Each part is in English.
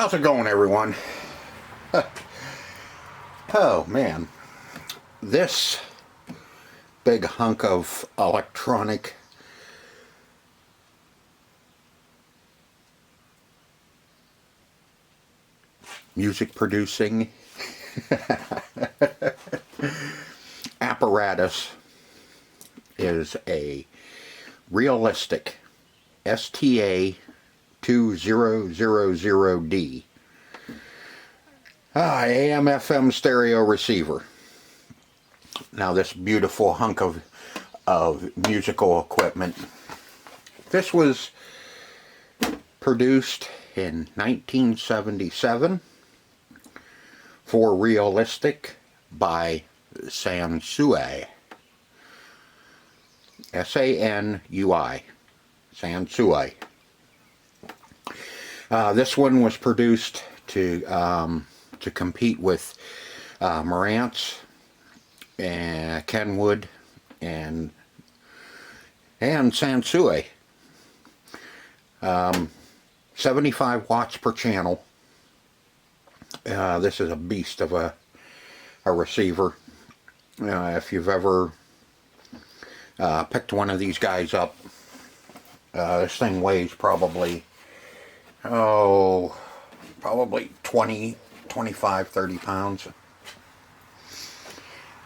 How's it going, everyone? Oh man, this big hunk of electronic music producing apparatus is a realistic STA-2000D AM/FM stereo receiver. Now this beautiful hunk of musical equipment, this was produced in 1977 for realistic by Sansui. S-A-N-U-I. Sansui. This one was produced to compete with Marantz and Kenwood and Sansui. 75 watts per channel. This is a beast of a receiver. If you've ever picked one of these guys up, this thing weighs probably 20, 25, 30 pounds.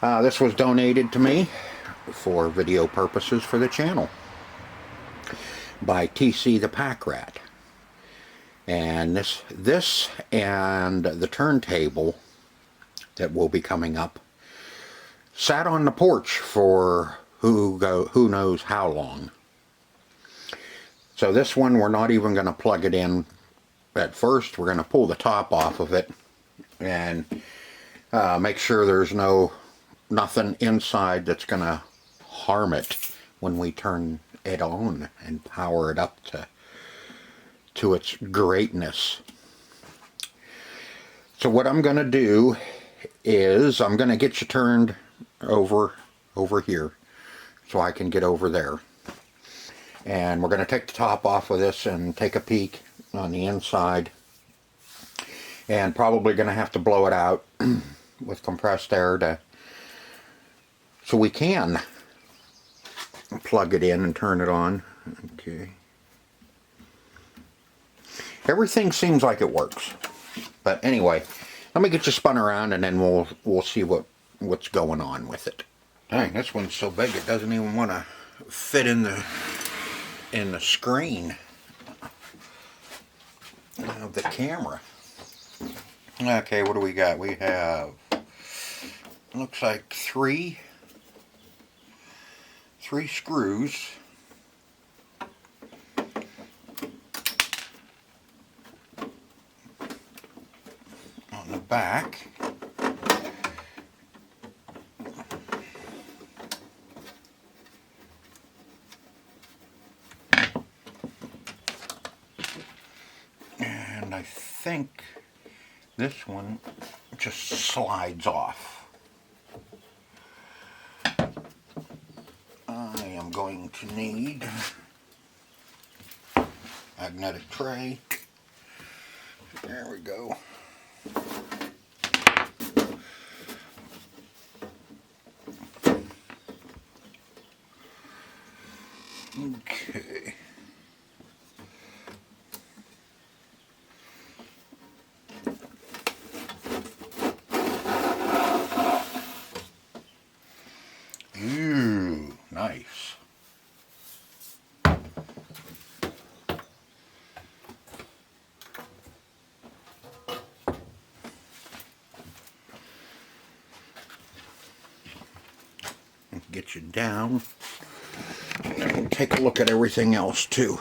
This was donated to me for video purposes for the channel by TC the Pack Rat. And this and the turntable that will be coming up sat on the porch for who knows how long. So this one, we're not even going to plug it in at first. We're going to pull the top off of it and make sure there's nothing inside that's going to harm it when we turn it on and power it up to its greatness. So what I'm going to do is I'm going to get you turned over here so I can get over there. And we're going to take the top off of this and take a peek on the inside. And probably going to have to blow it out with compressed air so we can plug it in and turn it on. Okay. Everything seems like it works. But anyway, let me get you spun around and then we'll see what's going on with it. Dang, this one's so big it doesn't even want to fit in the screen of the camera. Okay, what do we got? We have, looks like three screws. On the back. And I think this one just slides off. I am going to need magnetic tray. There we go. Okay. Ooh, nice. Get you down. And we'll take a look at everything else too.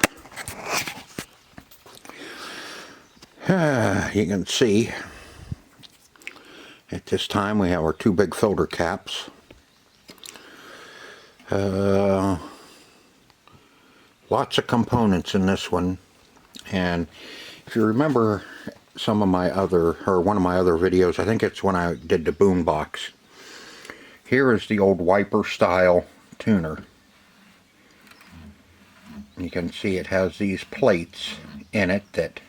You can see at this time we have our two big filter caps. Lots of components in this one, and if you remember one of my other videos, I think it's when I did the boombox. Here is the old wiper style tuner. You can see it has these plates in it that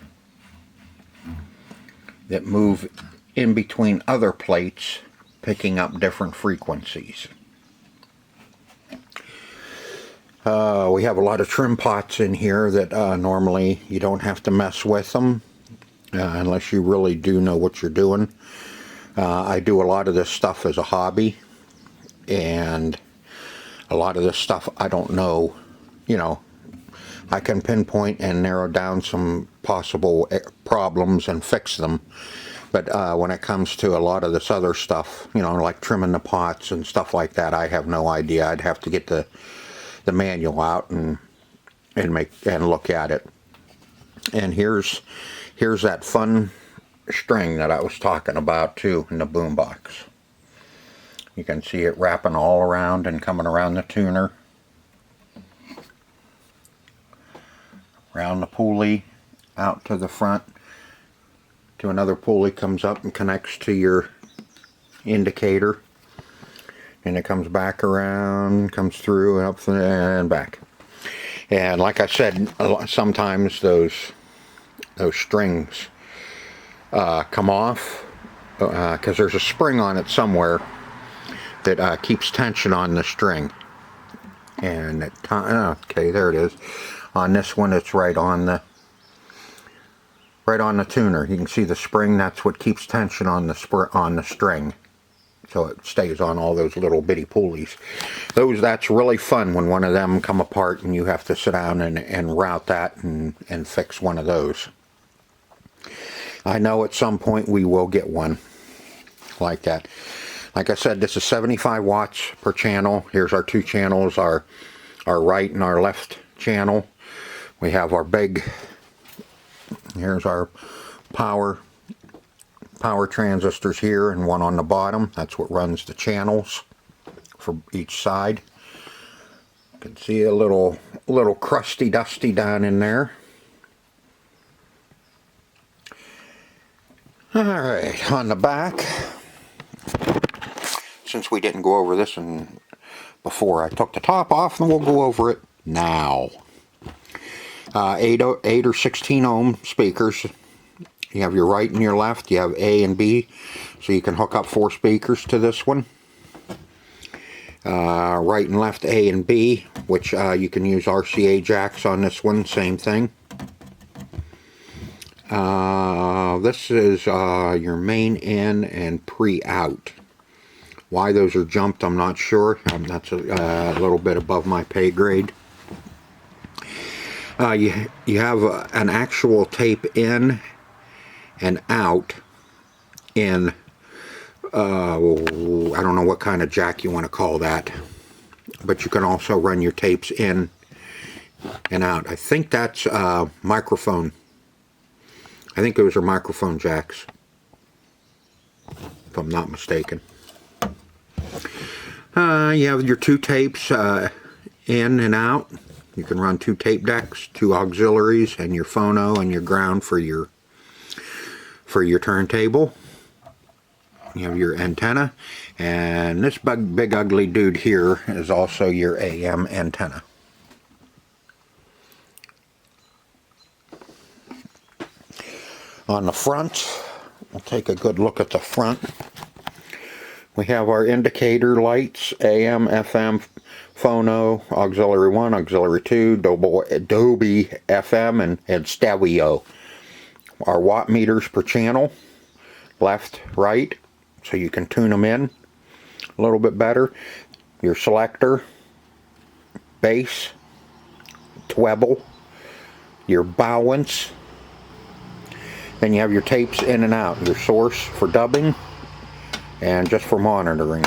that move in between other plates, picking up different frequencies. We have a lot of trim pots in here that normally you don't have to mess with them unless you really do know what you're doing. I do a lot of this stuff as a hobby, and a lot of this stuff I don't know, you know, I can pinpoint and narrow down some possible problems and fix them. But when it comes to a lot of this other stuff, you know, like trimming the pots and stuff like that, I have no idea. I'd have to get the manual out and look at it. And here's that fun string that I was talking about too in the boombox. You can see it wrapping all around and coming around the tuner, around the pulley, out to the front, to another pulley, comes up and connects to your indicator, and it comes back around, comes through and up and back. And like I said, sometimes those strings come off because there's a spring on it somewhere that keeps tension on the string. And okay, there it is. On this one, it's right on the tuner. You can see the spring. That's what keeps tension on the string, so it stays on all those little bitty pulleys. That's really fun when one of them come apart and you have to sit down and route that and fix one of those. I know at some point we will get one like that. Like I said, this is 75 watts per channel. Here's our two channels, our right and our left channel. We have our here's our power transistors here, and one on the bottom. That's what runs the channels for each side. You can see a little crusty dusty down in there. Alright, on the back, since we didn't go over this before I took the top off, and we'll go over it now. 8 or 16 ohm speakers. You have your right and your left. You have A and B, so you can hook up 4 speakers to this one. Right and left A and B, which you can use RCA jacks on this one, same thing. This is your main in and pre-out. Why those are jumped, I'm not sure. That's a little bit above my pay grade. You have an actual tape in and out in, I don't know what kind of jack you want to call that, but you can also run your tapes in and out. I think that's microphone. I think those are microphone jacks, if I'm not mistaken. You have your 2 tapes in and out. You can run 2 tape decks, 2 auxiliaries, and your phono and your ground for your turntable. You have your antenna, and this big ugly dude here is also your AM antenna. On the front, we'll take a good look at the front. We have our indicator lights, AM, FM, phono, auxiliary 1, auxiliary 2, Dolby FM, and stereo. Our watt meters per channel, left, right, so you can tune them in a little bit better. Your selector, bass, treble, your balance. Then you have your tapes in and out, your source for dubbing and just for monitoring.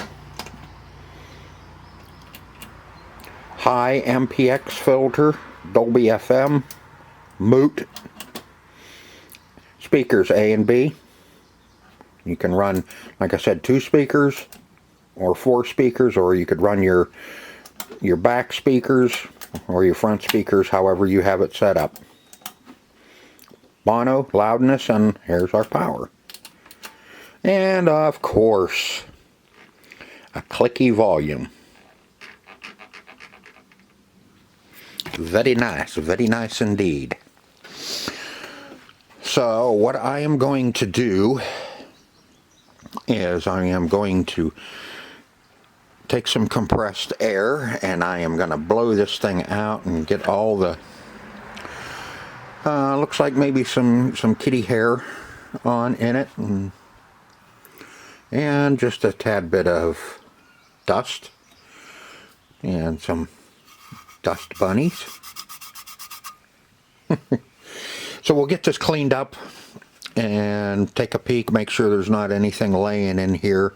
High MPX filter, Dolby FM, mute, speakers A and B. You can run, like I said, 2 speakers or 4 speakers, or you could run your back speakers or your front speakers, however you have it set up. Mono, loudness, and here's our power. And of course, a clicky volume. Very nice indeed. So what I am going to do is I am going to take some compressed air and I am going to blow this thing out and get all the looks like maybe some kitty hair on in it, and just a tad bit of dust and some dust bunnies. So we'll get this cleaned up and take a peek, make sure there's not anything laying in here,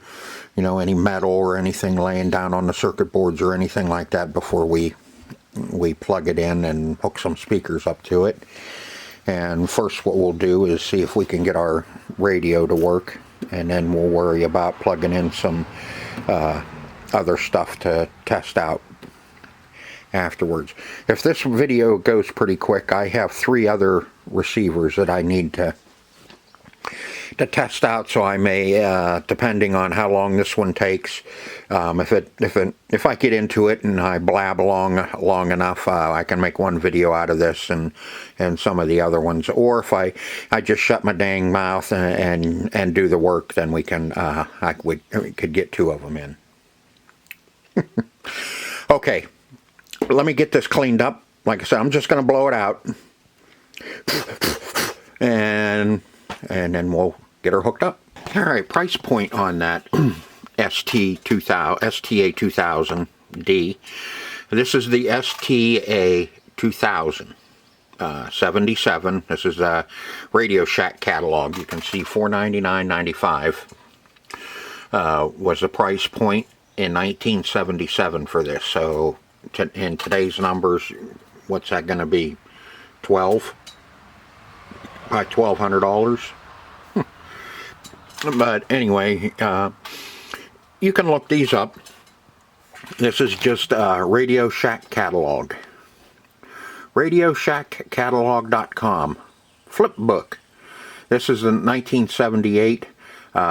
you know, any metal or anything laying down on the circuit boards or anything like that before we plug it in and hook some speakers up to it. And first what we'll do is see if we can get our radio to work, and then we'll worry about plugging in some other stuff to test out afterwards. If this video goes pretty quick, I have 3 other receivers that I need to test out, so I may, depending on how long this one takes, if I get into it and I blab long enough, I can make one video out of this and some of the other ones. Or if I just shut my dang mouth and do the work, then we could get 2 of them in. Okay, let me get this cleaned up. Like I said, I'm just going to blow it out, and then we'll get her hooked up. All right, price point on that STA-2000D. This is the STA-2000 77. This is a Radio Shack catalog. You can see $499.95 was the price point in 1977 for this. So in today's numbers, what's that going to be? $1,200. But anyway, you can look these up. This is just Radio Shack catalog. RadioShackCatalog.com. Flip book. This is in 1978.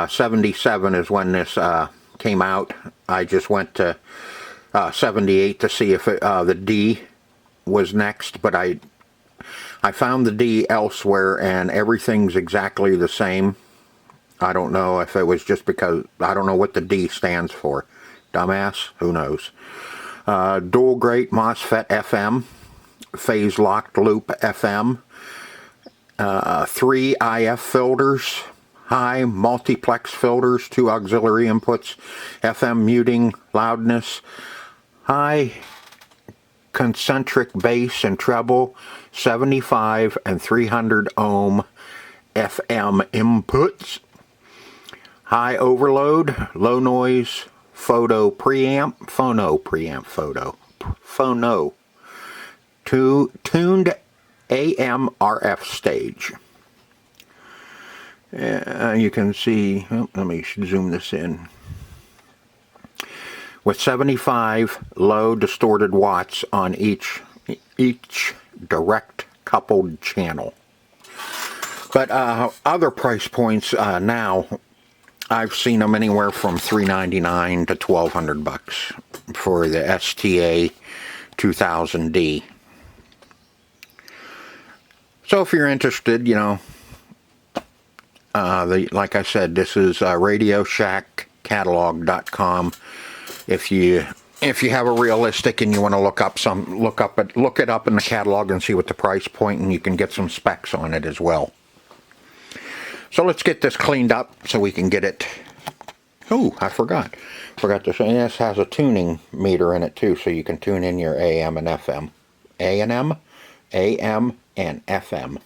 77 is when this came out. I just went to 78 to see if the D was next, but I found the D elsewhere and everything's exactly the same. I don't know if it was just because I don't know what the D stands for. Dumbass? Who knows? Dual Gate MOSFET FM, phase locked loop FM, 3 IF filters, high multiplex filters, 2 auxiliary inputs, FM muting loudness, high concentric bass and treble, 75 and 300 ohm FM inputs, high overload, low noise, phono preamp, tuned AM RF stage. You can see, let me zoom this in, with 75 low distorted watts on each direct coupled channel. But other price points now, I've seen them anywhere from $399 to $1,200 for the STA-2000D. So if you're interested, you know, like I said, this is RadioShackCatalog.com. If you have a realistic and you want to look it up in the catalog and see what the price point, and you can get some specs on it as well. So let's get this cleaned up so we can get it. Oh, I forgot to say this has a tuning meter in it too, so you can tune in your AM and FM. AM and FM.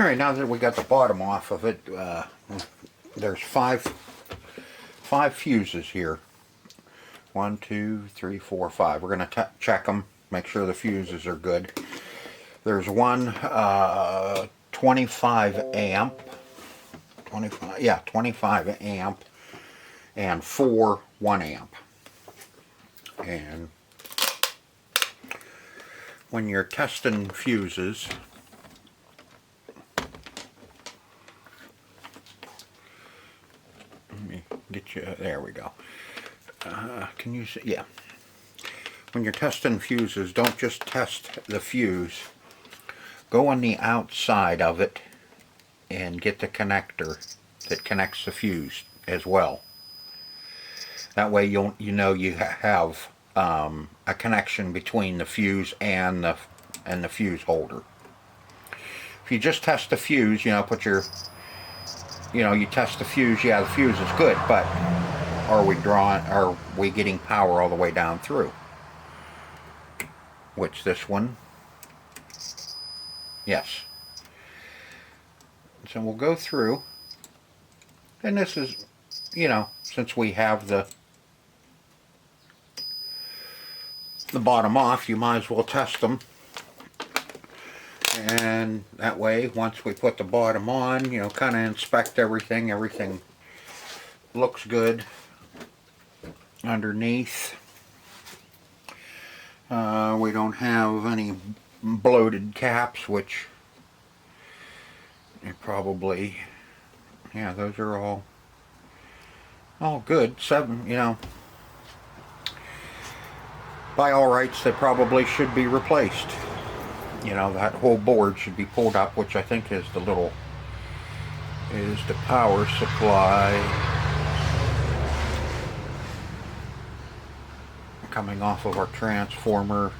Alright, now that we got the bottom off of it, there's five fuses here. 1, 2, 3, 4, 5. We're going to check them, make sure the fuses are good. There's one 25 amp, 25 amp, and 4 1 amp. And when you're testing fuses, let me get you, there we go. Can you see? Yeah. When you're testing fuses, don't just test the fuse. Go on the outside of it and get the connector that connects the fuse as well. That way you know you have a connection between the fuse and the fuse holder. If you just test the fuse, you know, you test the fuse, yeah, the fuse is good, but are we getting power all the way down through? Which this one, yes. So we'll go through, and this is, you know, since we have the bottom off, you might as well test them. And that way, once we put the bottom on, you know, kind of inspect everything. Everything looks good underneath. We don't have any bloated caps, which probably, yeah, those are all good. You know, by all rights, they probably should be replaced. You know, that whole board should be pulled up, which I think is the power supply coming off of our transformer.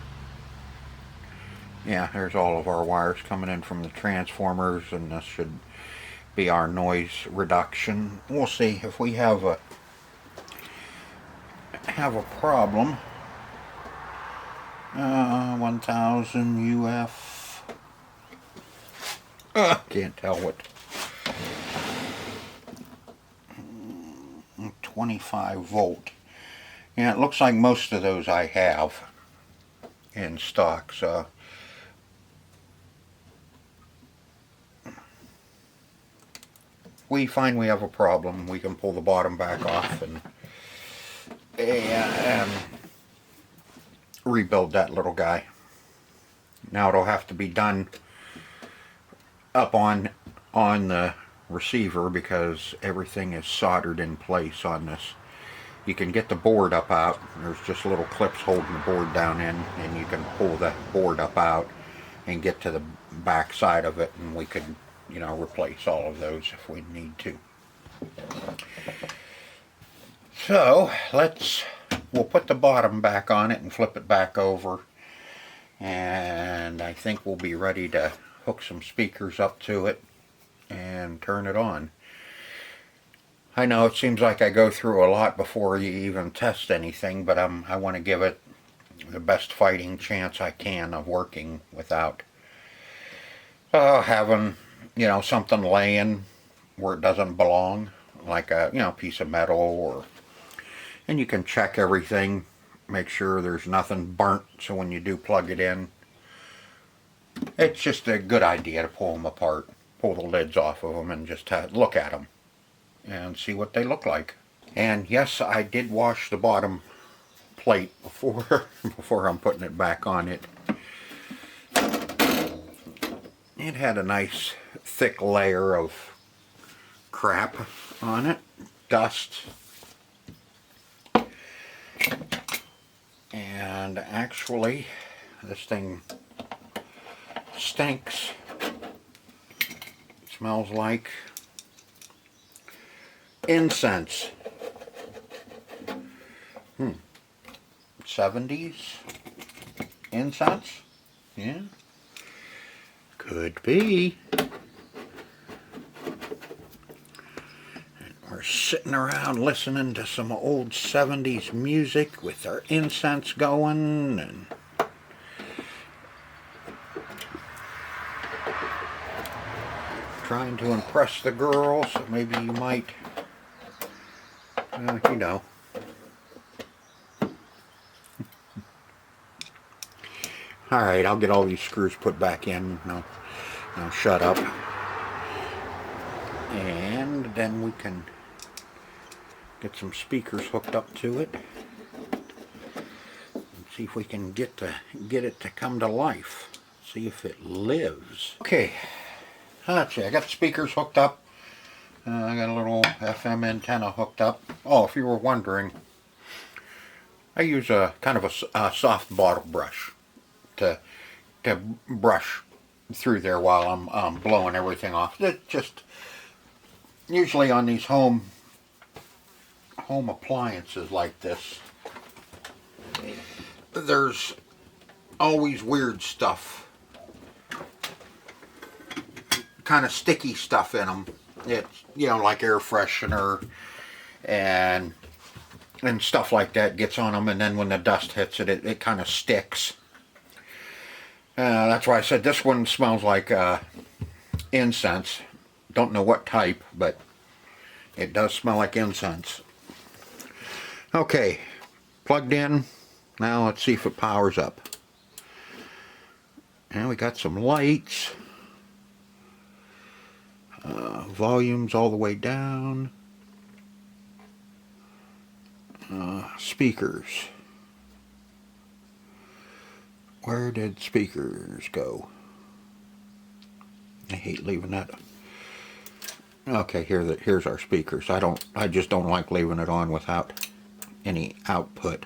Yeah, there's all of our wires coming in from the transformers, and this should be our noise reduction. We'll see if we have a problem. 1000 UF. Can't tell what. 25 volt. Yeah, it looks like most of those I have in stock, so we find we have a problem, we can pull the bottom back off and rebuild that little guy. Now it'll have to be done up on the receiver because everything is soldered in place on this. You can get the board up out. There's just little clips holding the board down in, and you can pull that board up out and get to the back side of it, and we could, you know, replace all of those if we need to. So we'll put the bottom back on it and flip it back over, and I think we'll be ready to hook some speakers up to it and turn it on. I know it seems like I go through a lot before you even test anything, but I want to give it the best fighting chance I can of working without having, you know, something laying where it doesn't belong, like a, you know, piece of metal, and you can check everything, make sure there's nothing burnt, so when you do plug it in, it's just a good idea to pull them apart, pull the lids off of them, and just look at them and see what they look like. And yes, I did wash the bottom plate before I'm putting it back on it. It had a nice thick layer of crap on it, dust, and actually this thing stinks. It smells like incense. 70s incense? Yeah, could be. And we're sitting around listening to some old 70s music with our incense going, and trying to impress the girls. Maybe you might, you know. Alright, I'll get all these screws put back in. Now shut up. And then we can get some speakers hooked up to it. And see if we can get it to come to life. See if it lives. Okay, let's see. I got the speakers hooked up. I got a little FM antenna hooked up. Oh, if you were wondering, I use a kind of a soft bottle brush to brush through there while I'm blowing everything off. It just usually on these home appliances like this, there's always weird stuff, kind of sticky stuff in them. It's, you know, like air freshener and stuff like that gets on them, and then when the dust hits it, it kind of sticks. That's why I said this one smells like incense. Don't know what type, but it does smell like incense. Okay, plugged in. Now let's see if it powers up. And we got some lights. Volume's all the way down. Speakers. Where did speakers go? I hate leaving that. Okay, here's our speakers. I just don't like leaving it on without any output.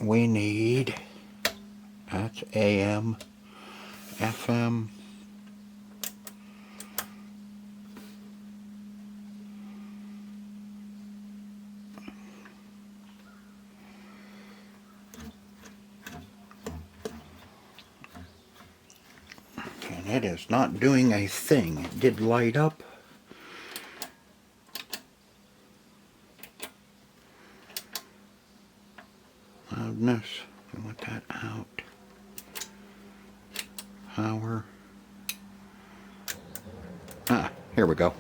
We need, that's AM, FM, and it is not doing a thing. It did light up. Loudness, we want that out. Power. Here we go.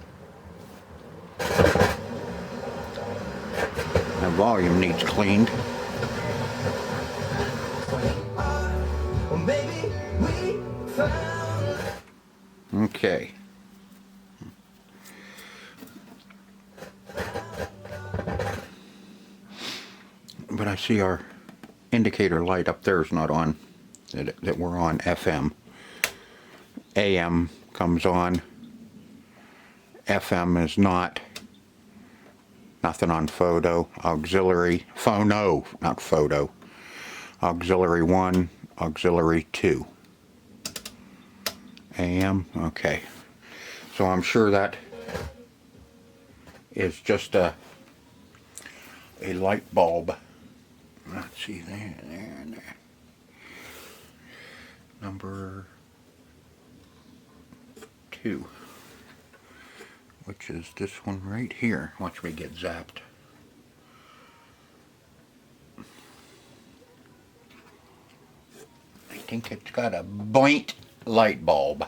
The volume needs cleaned. Okay. But I see our indicator light up there is not on, that we're on FM. AM comes on. FM is not. Nothing on photo. Auxiliary, phono, not photo. Auxiliary 1, auxiliary 2. AM, okay. So I'm sure that is just a light bulb. Let's see, there, and there. Number 2, which is this one right here. Watch me get zapped. I think it's got a point light bulb.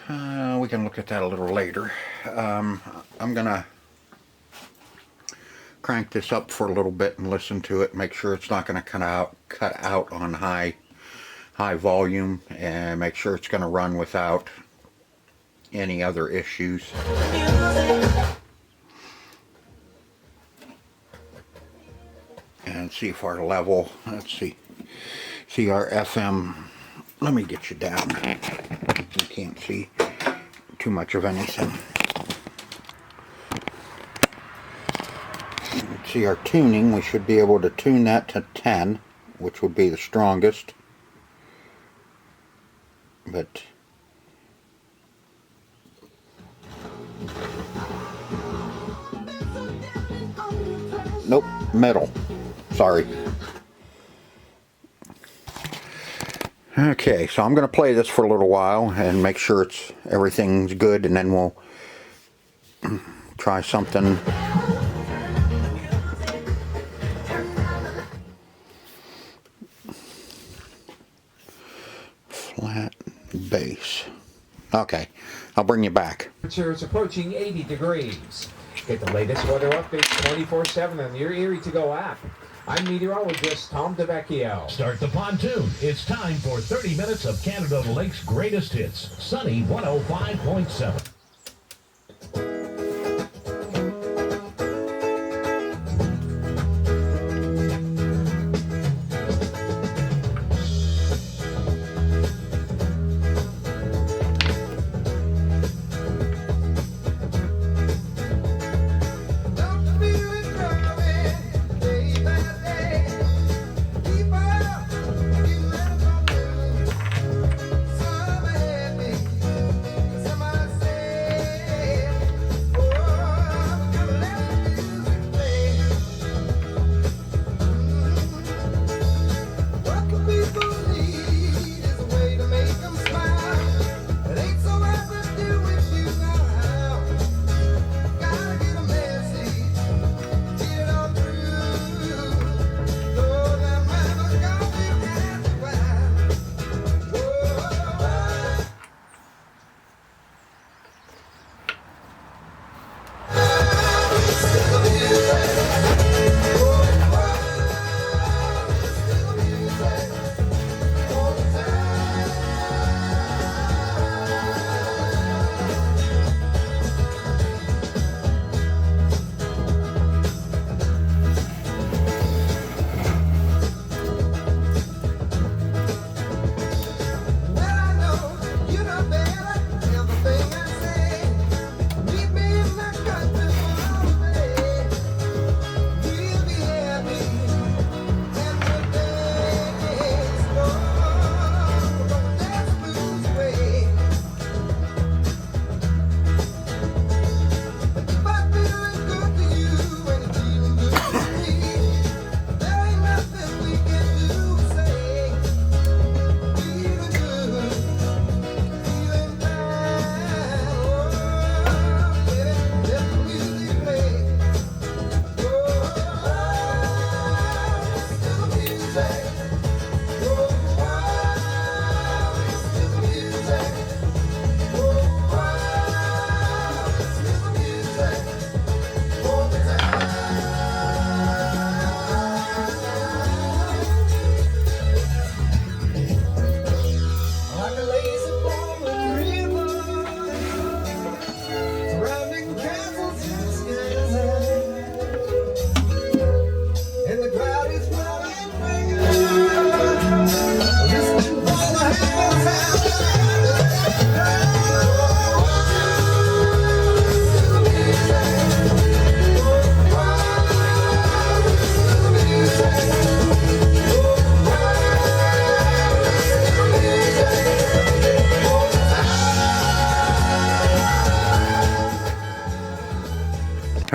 We can look at that a little later. I'm gonna crank this up for a little bit and listen to it, make sure it's not going to cut out on high volume, and make sure it's going to run without any other issues. And see if our level, let's see our FM. Let me get you down. You can't see too much of anything. See our tuning, we should be able to tune that to 10, which would be the strongest. But nope, middle. Sorry. Okay, so I'm going to play this for a little while and make sure everything's good, and then we'll try something. base. Okay, I'll bring you back. Temperature is approaching 80 degrees. Get the latest weather updates 24/7 on your Erie To Go app. I'm meteorologist Tom DeVecchio. Start the pontoon. It's time for 30 minutes of Canada Lake's greatest hits. Sunny 105.7.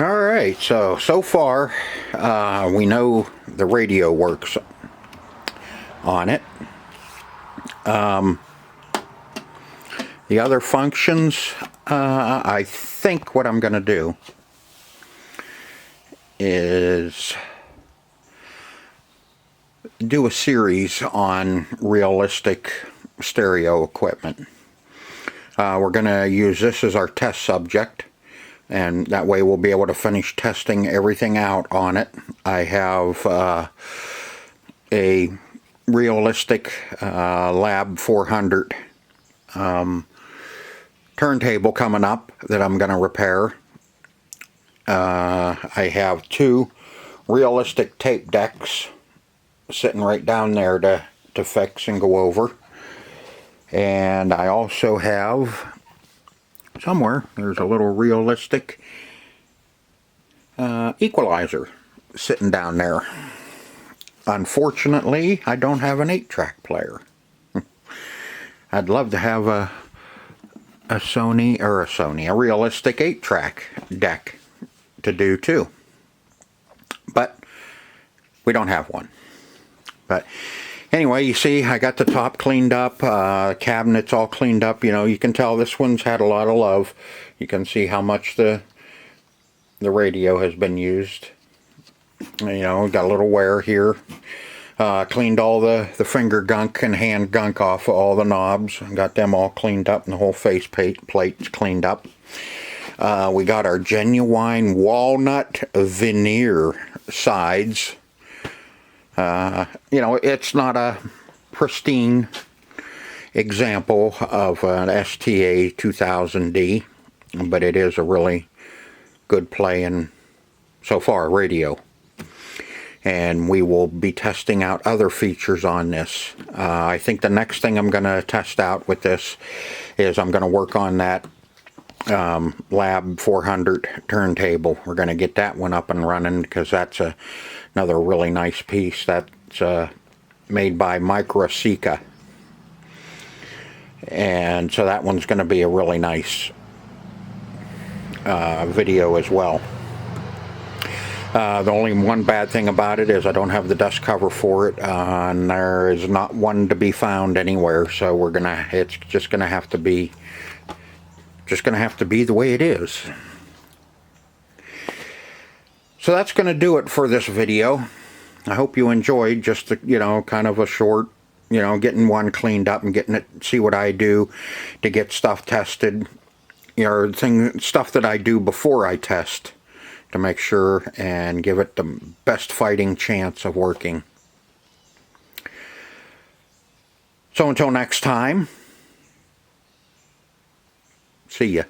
Alright, so far we know the radio works on it. The other functions, I think what I'm going to do is do a series on realistic stereo equipment. We're going to use this as our test subject, and that way we'll be able to finish testing everything out on it. I have a realistic Lab 400 turntable coming up that I'm going to repair. I have two realistic tape decks sitting right down there to fix and go over. And I also have somewhere, there's a little realistic equalizer sitting down there. Unfortunately, I don't have an 8-track player. I'd love to have a realistic 8-track deck to do too. But we don't have one. But anyway, you see, I got the top cleaned up, cabinets all cleaned up. You know, you can tell this one's had a lot of love. You can see how much the radio has been used. You know, got a little wear here. Cleaned all the finger gunk and hand gunk off of all the knobs. Got them all cleaned up and the whole face plate's cleaned up. We got our genuine walnut veneer sides. You know, it's not a pristine example of an STA-2000D, but it is a really good playing, so far, radio. And we will be testing out other features on this. I think the next thing I'm going to test out with this is I'm going to work on that Lab 400 turntable. We're going to get that one up and running because that's another really nice piece. That's made by Microsika. And so that one's going to be a really nice video as well. The only one bad thing about it is I don't have the dust cover for it, and there is not one to be found anywhere. So it's just gonna have to be the way it is. So that's gonna do it for this video. I hope you enjoyed just the, you know, kind of a short, you know, getting one cleaned up and getting it, see what I do to get stuff tested, you know, stuff that I do before I test, to make sure and give it the best fighting chance of working. So until next time, see ya.